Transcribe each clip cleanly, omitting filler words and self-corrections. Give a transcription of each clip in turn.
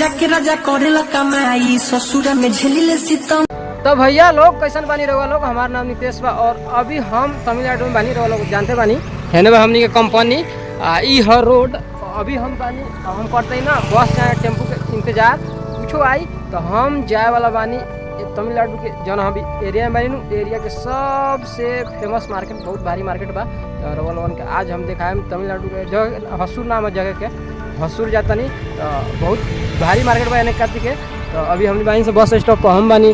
राजा के राजा करेला कमाई ससुरा में झेलिले सीतम। तो भैया लोग कैसन बानी रहुआ लोग, हमारा नाम नितेश बा और अभी हम तमिलनाडु में बानी रहुआ लोग जानते बानी है ना हमनी के कंपनी ई हर रोड। अभी हम बानी हम करते ही ना बस या टेम्पू के इंतजार कुछ आई तो हम जाए वाला बानी तमिलनाडु के जौन हम एरिया में बानी एरिया के सबसे फेमस मार्केट बहुत भारी मार्केट बा। तो रहुआ लोगन के आज हम दिखाए तमिलनाडु के जगह हसूर नाम है जगह के हसूर जाता नहीं तो बहुत भारी मार्केट बा एने कार्तिक के। तो अभी हमने बानी से बस स्टॉप पर हम बानी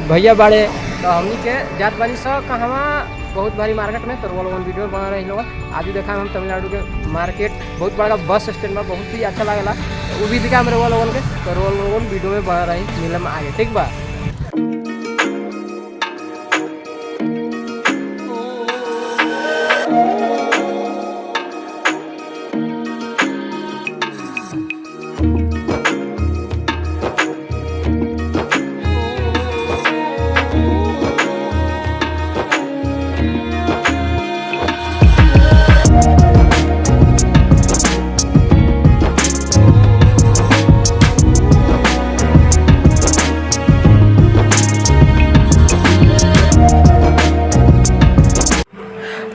भैया बाड़े तो हमनी के जात बानी सब कहवा बहुत भारी मार्केट में। तो रोल वन वीडियो बना रही लोग आज देखा हम तमिलनाडु के मार्केट बहुत बड़ा बस स्टैंड में बहुत ही अच्छा लगेला वो भी दिखा मेरे रोल वन के। तो रोल वन वीडियो में बना रही मिले में आगे ठीक बा।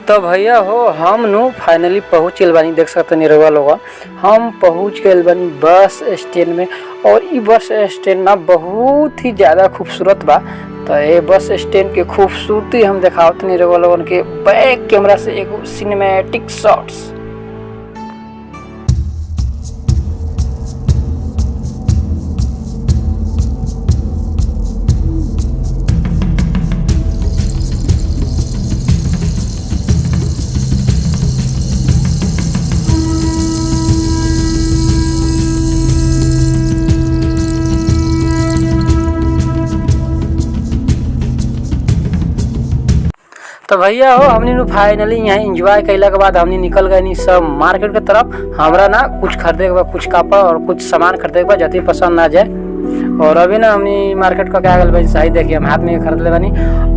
तो भैया हो हम नु फाइनली पहुँच गए बानी देख सकते नहीं रहुआ लोग हम पहुँच गए बानी बस स्टैंड में। और ये बस स्टैंड ना बहुत ही ज़्यादा खूबसूरत बा। तो ये बस स्टैंड के खूबसूरती हम दिखावत नहीं रहुआ लोगन के बैक कैमरा से एक सिनेमैटिक शॉट्स। तो भैया हो हमने फाइनली यहाँ एंजॉय कैला के बाद हमने निकल गए सब मार्केट के तरफ। हमरा ना कुछ खरीदे के बाद कुछ कपड़ा और कुछ सामान खरीदे के बाद जति पसंद ना जाए। और अभी ना हमने मार्केट का क्या गल भाई सही देखिए हम हाथ में खरीद ले बानी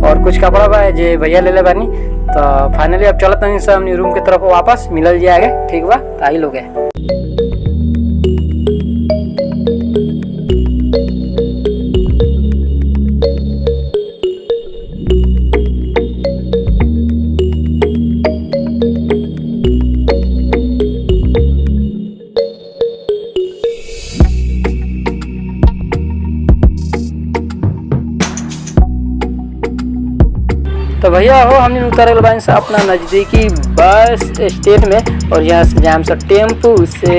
और कुछ कपड़ा बा जे भैया ले ले बानी। तो फाइनली अब चलत नहीं सब अपनी रूम की तरफ वापस मिलल जाएगा ठीक बा। तो आई लोग है तो भैया हो हमने उतर गए से अपना नज़दीकी बस स्टैंड में और यहाँ से जाम से टेम्पू से